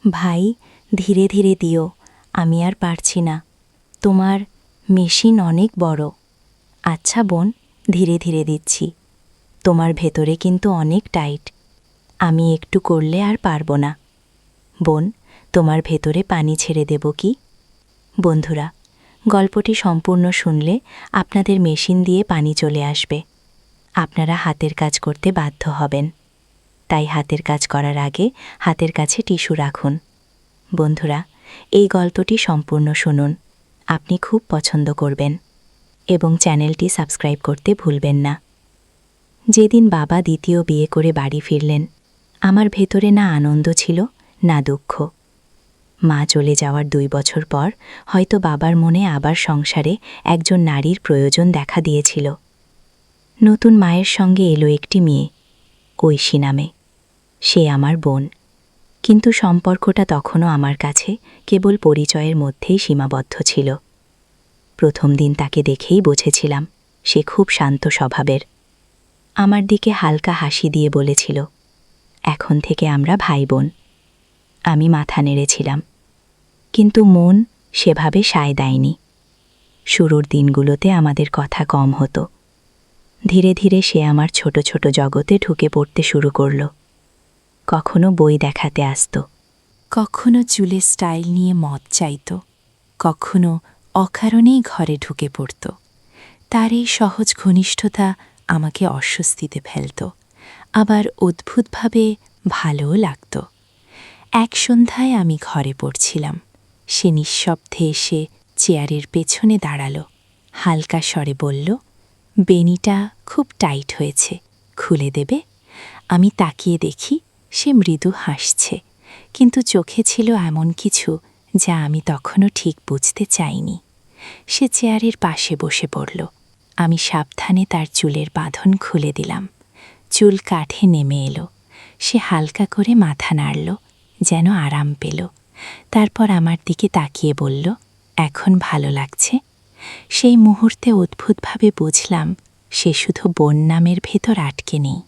ভাই, ধীরে ধীরে দিও, আমি আর পারছি না। তোমার মেশিন অনেক বড়। আচ্ছা বোন, ধীরে ধীরে দিচ্ছি। তোমার ভেতরে কিন্তু অনেক টাইট, আমি একটু করলে আর পারব না। বোন, তোমার ভেতরে পানি ছেড়ে দেব কি? বন্ধুরা, গল্পটি সম্পূর্ণ শুনলে আপনাদের মেশিন দিয়ে পানি চলে আসবে। আপনারা হাতের কাজ করতে বাধ্য হবেন। তাই হাতের কাজ করার আগে হাতের কাছে টিস্যু রাখুন। বন্ধুরা, এই গল্পটি সম্পূর্ণ শুনুন, আপনি খুব পছন্দ করবেন। এবং চ্যানেলটি সাবস্ক্রাইব করতে ভুলবেন না। যেদিন বাবা দ্বিতীয় বিয়ে করে বাড়ি ফিরলেন, আমার ভেতরে না আনন্দ ছিল, না দুঃখ। মা চলে যাওয়ার 2 বছর পর হয়তো বাবার মনে আবার সংসারে একজন নারীর প্রয়োজন দেখা দিয়েছিল। নতুন মায়ের সঙ্গে এলো একটি মেয়ে, ঐশী নামে। সে আমার বোন, কিন্তু সম্পর্কটা তখনও আমার কাছে কেবল পরিচয়ের মধ্যেই সীমাবদ্ধ ছিল। প্রথম দিন তাকে দেখেই বুঝেছিলাম সে খুব শান্ত স্বভাবের। আমার দিকে হালকা হাসি দিয়ে বলেছিল, এখন থেকে আমরা ভাই বোন। আমি মাথা নেড়েছিলাম, কিন্তু মন সেভাবে সায় দেয়নি। শুরুর দিনগুলোতে আমাদের কথা কম হতো। ধীরে ধীরে সে আমার ছোট ছোট জগতে ঢুকে পড়তে শুরু করল। কখনো বই দেখাতে আসত, কখনো চুলের স্টাইল নিয়ে মত চাইত, কখনো অকারণেই ঘরে ঢুকে পড়ত। তার এই সহজ ঘনিষ্ঠতা আমাকে অস্বস্তিতে ফেলত, আবার অদ্ভুতভাবে ভালোও লাগত। এক সন্ধ্যায় আমি ঘরে পড়ছিলাম, সে নিঃশব্দে এসে চেয়ারের পেছনে দাঁড়ালো, হালকা স্বরে বলল, বেনিটা খুব টাইট হয়েছে, খুলে দেবে? আমি তাকিয়ে দেখি সে মৃদু হাসছে, কিন্তু চোখে ছিল এমন কিছু যা আমি তখনও ঠিক বুঝতে চাইনি। সে চেয়ারের পাশে বসে পড়ল। আমি সাবধানে তার চুলের বাঁধন খুলে দিলাম। চুল কাঠে নেমে এলো। সে হালকা করে মাথা নাড়ল, যেন আরাম পেল। তারপর আমার দিকে তাকিয়ে বলল, এখন ভালো লাগছে? সেই মুহূর্তে অদ্ভুতভাবে বুঝলাম সে শুধু বোন নামের ভেতর আটকে নেই।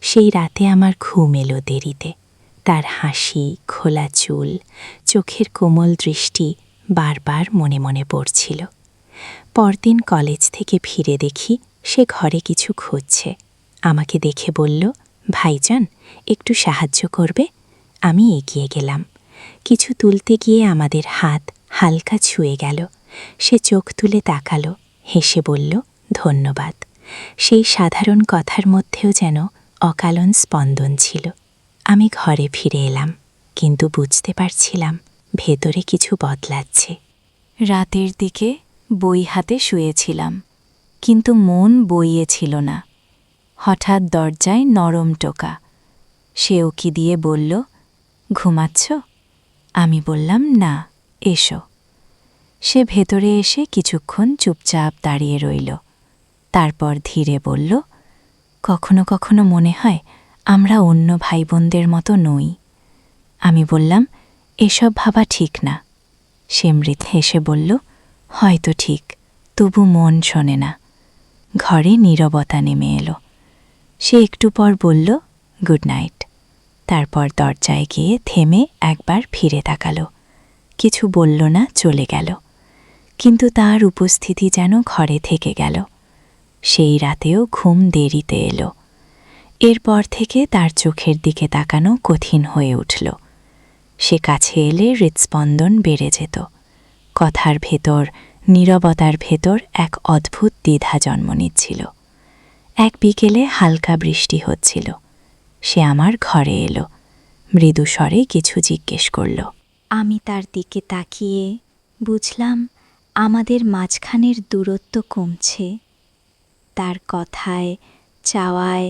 সেই রাতে আমার ঘুম এলো দেরিতে। তার হাসি, খোলা চুল, চোখের কোমল দৃষ্টি বারবার মনে মনে পড়ছিল। পরদিন কলেজ থেকে ফিরে দেখি সে ঘরে কিছু খুঁজছে। আমাকে দেখে বলল, ভাইজান, একটু সাহায্য করবে? আমি এগিয়ে গেলাম। কিছু তুলতে গিয়ে আমাদের হাত হালকা ছুঁয়ে গেল। সে চোখ তুলে তাকালো, হেসে বলল, ধন্যবাদ। সেই সাধারণ কথার মধ্যেও যেন অকালন স্পন্দন ছিল। আমি ঘরে ফিরে এলাম, কিন্তু বুঝতে পারছিলাম ভেতরে কিছু বদলাচ্ছে। রাতের দিকে বই হাতে শুয়েছিলাম, কিন্তু মন বইয়ে ছিল না। হঠাৎ দরজায় নরম টোকা। সে উকি দিয়ে বলল, ঘুমাচ্ছ? আমি বললাম, না, এসো। সে ভেতরে এসে কিছুক্ষণ চুপচাপ দাঁড়িয়ে রইল। তারপর ধীরে বলল, কখনো কখনো মনে হয় আমরা অন্য ভাই বোনদের মতো নই। আমি বললাম, এসব ভাবা ঠিক না। সে মৃত হেসে বলল, হয়তো ঠিক, তবু মন শোনে না। ঘরে নীরবতা নেমে এলো। সে একটু পর বলল, গুড নাইট। তারপর দরজায় গিয়ে থেমে একবার ফিরে তাকালো। কিছু বলল না, চলে গেল। কিন্তু তার উপস্থিতি যেন ঘরে থেকে গেল। সেই রাতেও ঘুম দেরিতে এলো। এরপর থেকে তার চোখের দিকে তাকানো কঠিন হয়ে উঠল। সে কাছে এলে হৃৎস্পন্দন বেড়ে যেত। কথার ভেতর, নীরবতার ভেতর এক অদ্ভুত দ্বিধা জন্ম নিচ্ছিল। এক বিকেলে হালকা বৃষ্টি হচ্ছিল। সে আমার ঘরে এলো, মৃদু স্বরে কিছু জিজ্ঞেস করল। আমি তার দিকে তাকিয়ে বুঝলাম আমাদের মাঝখানের দূরত্ব কমছে। তার কথায়, চাওয়ায়,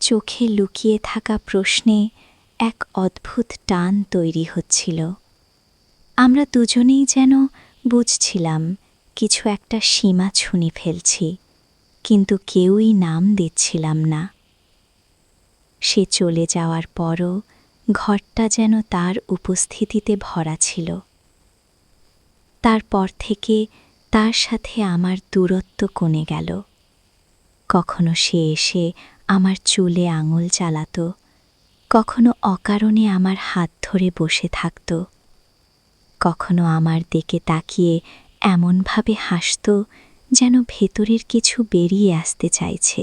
চোখে লুকিয়ে থাকা প্রশ্নে এক অদ্ভুত টান তৈরি হচ্ছিল। আমরা দুজনেই যেন বুঝছিলাম কিছু একটা সীমা ছুঁয়ে ফেলছি, কিন্তু কেউই নাম দিচ্ছিলাম না। সে চলে যাওয়ার পরও ঘরটা যেন তার উপস্থিতিতে ভরা ছিল। তারপর থেকে তার সাথে আমার দূরত্ব কমে গেল। কখনো সে এসে আমার চুলে আঙুল চালাতো, কখনো অকারণে আমার হাত ধরে বসে থাকত, কখনো আমার দিকে তাকিয়ে এমনভাবে হাসত যেন ভেতরের কিছু বেরিয়ে আসতে চাইছে।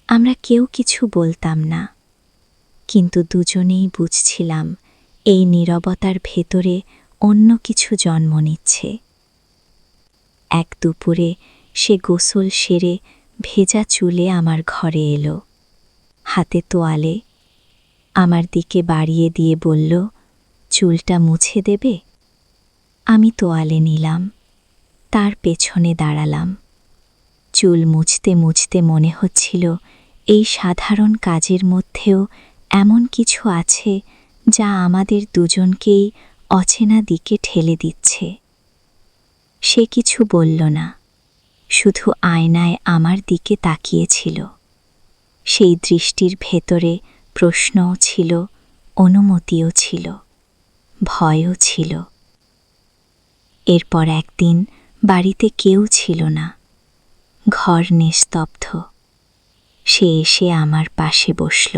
আমরা কেউ কিছু বলতাম না, কিন্তু দুজনেই বুঝছিলাম এই নীরবতার ভেতরে অন্য কিছু জন্ম নিচ্ছে। এক দুপুরে সে গোসল সেরে ভেজা চুলে আমার ঘরে এলো, হাতে তোয়ালে, আমার দিকে বাড়িয়ে দিয়ে বলল, চুলটা মুছে দেবে? আমি তোয়ালে নিলাম, তার পেছনে দাঁড়ালাম। চুল মুছতে মুছতে মনে হচ্ছিল এই সাধারণ কাজের মধ্যেও এমন কিছু আছে যা আমাদের দুজনকেই অচেনা দিকে ঠেলে দিচ্ছে। সে কিছু বলল না, শুধু আয়নায় আমার দিকে তাকিয়েছিল। সেই দৃষ্টির ভেতরে প্রশ্নও ছিল, অনুমতিও ছিল, ভয়ও ছিল। এরপর একদিন বাড়িতে কেউ ছিল না, ঘর নিস্তব্ধ। সে এসে আমার পাশে বসল,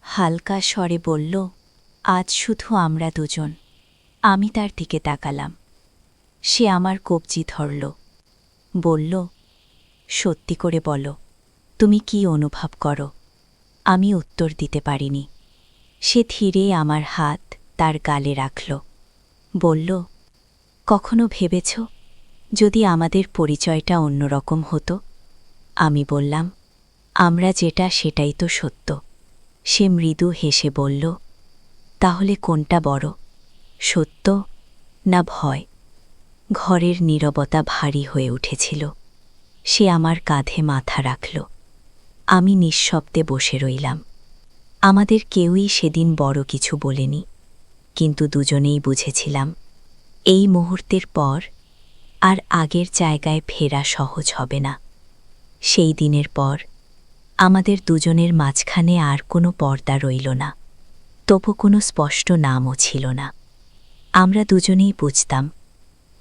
হালকা স্বরে বলল, আজ শুধু আমরা দুজন। আমি তার দিকে তাকালাম। সে আমার কবজি ধরল, বলল, সত্যি করে বলো, তুমি কি অনুভব করো? আমি উত্তর দিতে পারিনি। সে ধীরে আমার হাত তার গালে রাখল, বলল, কখনো ভেবেছ যদি আমাদের পরিচয়টা অন্যরকম হতো? আমি বললাম, আমরা যেটা সেটাই তো সত্য। সে মৃদু হেসে বলল, তাহলে কোনটা বড়, সত্য না ভয়? ঘরের নীরবতা ভারী হয়ে উঠেছিল। সে আমার কাঁধে মাথা রাখল। আমি নিঃশব্দে বসে রইলাম। আমাদের কেউই সেদিন বড় কিছু বলেনি, কিন্তু দুজনেই বুঝেছিলাম এই মুহূর্তের পর আর আগের জায়গায় ফেরা সহজ হবে না। সেই দিনের পর আমাদের দুজনের মাঝখানে আর কোনো পর্দা রইল না, তবু কোনো স্পষ্ট নামও ছিল না। আমরা দুজনেই বুঝতাম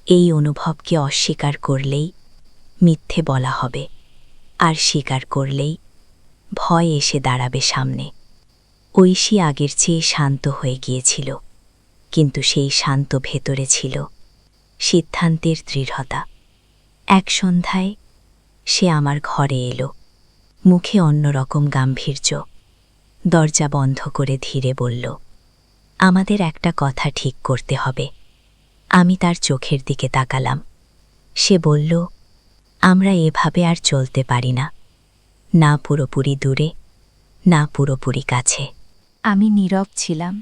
এই অনুভবকে অস্বীকার করলেই মিথ্যে বলা হবে, আর স্বীকার করলেই ভয় এসে দাঁড়াবে সামনে। ঐশী আগের চেয়ে শান্ত হয়ে গিয়েছিল, কিন্তু সেই শান্ত ভেতরে ছিল সিদ্ধান্তের দৃঢ়তা। এক সন্ধ্যায় সে আমার ঘরে এলো, মুখে অন্যরকম গাম্ভীর্য। দরজা বন্ধ করে ধীরে বলল, আমাদের একটা কথা ঠিক করতে হবে। আমি তার চোখের দিকে তাকালাম। সে বলল, আমরা এভাবে আর চলতে পারি না, না পুরোপুরি দূরে, না পুরোপুরি কাছে। আমি নীরব ছিলাম।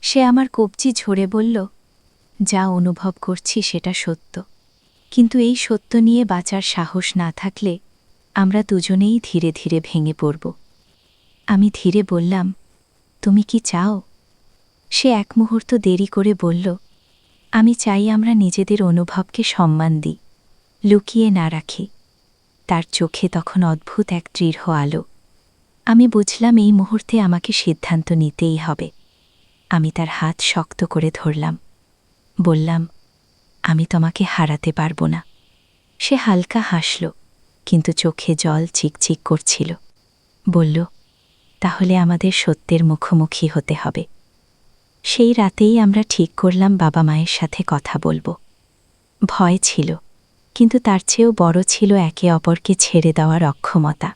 সে আমার কবজি ঝরে বলল, যা অনুভব করছি সেটা সত্য, কিন্তু এই সত্য নিয়ে বাঁচার সাহস না থাকলে আমরা দুজনেই ধীরে ধীরে ভেঙে পড়ব। আমি ধীরে বললাম, তুমি কি চাও? সে এক মুহূর্ত দেরি করে বলল, আমি চাই আমরা নিজেদের অনুভবকে সম্মান দিই, লুকিয়ে না রাখি। তার চোখে তখন অদ্ভুত এক দৃঢ় আলো। আমি বুঝলাম এই মুহূর্তে আমাকে সিদ্ধান্ত নিতেই হবে। আমি তার হাত শক্ত করে ধরলাম, বললাম, আমি তোমাকে হারাতে পারব না। সে হালকা হাসল, কিন্তু চোখে জল চিকচিক করছিল। বলল, তাহলে আমাদের সত্যের মুখোমুখি হতে হবে। সেই রাতেই আমরা ঠিক করলাম বাবা মায়ের সাথে কথা বলবো। ভয় ছিল, কিন্তু তার চেয়েও বড় ছিল একে অপরকে ছেড়ে দেওয়ার অক্ষমতা।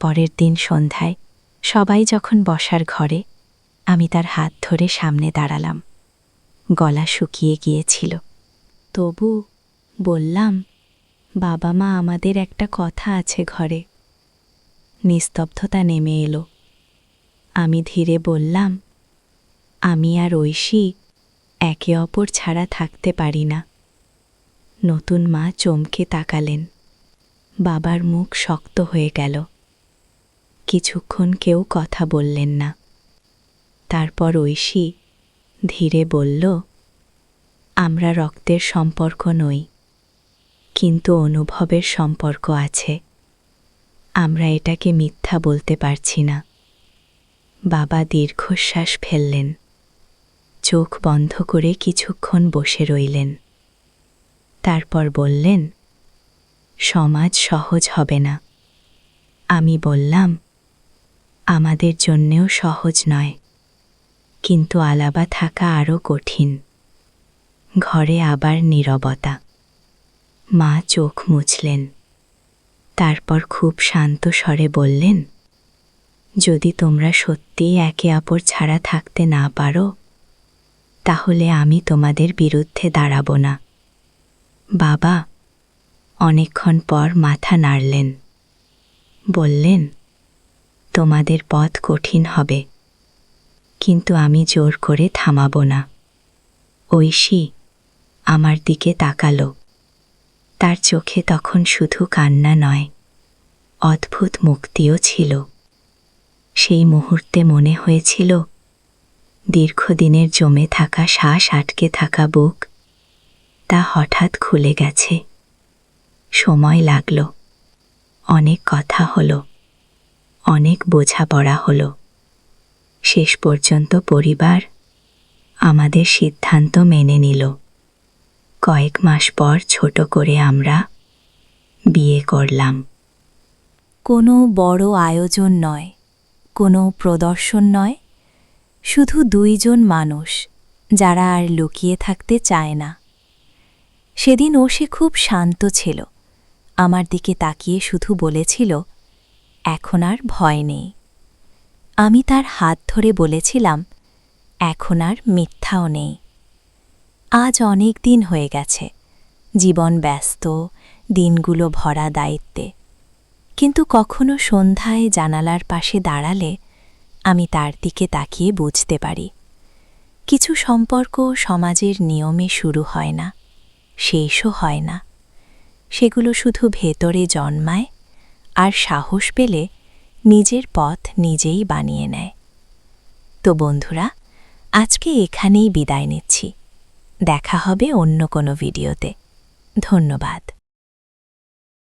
পরের দিন সন্ধ্যায় সবাই যখন বসার ঘরে, আমি তার হাত ধরে সামনে দাঁড়ালাম। গলা শুকিয়ে গিয়েছিল, তবু বললাম, বাবা মা, আমাদের একটা কথা আছে ঘরে। নিস্তব্ধতা নেমে এলো। আমি ধীরে বললাম, আমি আর ঐশী একে অপর ছাড়া থাকতে পারি না। নতুন মা চমকে তাকালেন। বাবার মুখ শক্ত হয়ে গেল। কিছুক্ষণ কেউ কথা বললেন না। তারপর ঐশী ধীরে বলল, আমরা রক্তের সম্পর্ক নই, কিন্তু অনুভবের সম্পর্ক আছে। আমরা এটাকে মিথ্যা বলতে পারছি না। বাবা দীর্ঘশ্বাস ফেললেন, চোখ বন্ধ করে কিছুক্ষণ বসে রইলেন। তারপর বললেন, সমাজ সহজ হবে না। আমি বললাম, আমাদের জন্যেও সহজ নয়, কিন্তু আলাদা থাকা আরও কঠিন। ঘরে আবার নীরবতা। মা চোখ মুছলেন, তারপর খুব শান্ত স্বরে বললেন, যদি তোমরা সত্যিই একে অপর ছাড়া থাকতে না পারো, তাহলে আমি তোমাদের বিরুদ্ধে দাঁড়াব না। বাবা অনেকক্ষণ পর মাথা নাড়লেন, বললেন, তোমাদের পথ কঠিন হবে, কিন্তু আমি জোর করে থামাব না। ঐশী আমার দিকে তাকালো। তার চোখে তখন শুধু কান্না নয়, অদ্ভুত মুক্তিও ছিল। সেই মুহূর্তে মনে হয়েছিল দীর্ঘদিনের জমে থাকা শ্বাস আটকে থাকা বুক, তা হঠাৎ খুলে গেছে। সময় লাগল, অনেক কথা হলো, অনেক বোঝাপড়া হলো। শেষ পর্যন্ত পরিবার আমাদের সিদ্ধান্ত মেনে নিল। কয়েক মাস পর ছোট করে আমরা বিয়ে করলাম। কোনো বড় আয়োজন নয়, কোনো প্রদর্শন নয়, শুধু দুইজন মানুষ যারা আর লুকিয়ে থাকতে চায় না। সেদিন সে খুব শান্ত ছিল, আমার দিকে তাকিয়ে শুধু বলেছিল, এখন আর ভয় নেই। আমি তার হাত ধরে বলেছিলাম, এখন আর মিথ্যাও নেই। আজ অনেক দিন হয়ে গেছে, জীবন ব্যস্ত, দিনগুলো ভরা দায়িত্বে, কিন্তু কখনো সন্ধ্যায় জানালার পাশে দাঁড়ালে আমি তার দিকে তাকিয়ে বুঝতে পারি, কিছু সম্পর্ক সমাজের নিয়মে শুরু হয় না, শেষও হয় না। সেগুলো শুধু ভেতরে জন্মায়, আর সাহস পেলে নিজের পথ নিজেই বানিয়ে নেয়। তো বন্ধুরা, আজকে এখানেই বিদায় নিচ্ছি। দেখা হবে অন্য কোনো ভিডিওতে। ধন্যবাদ।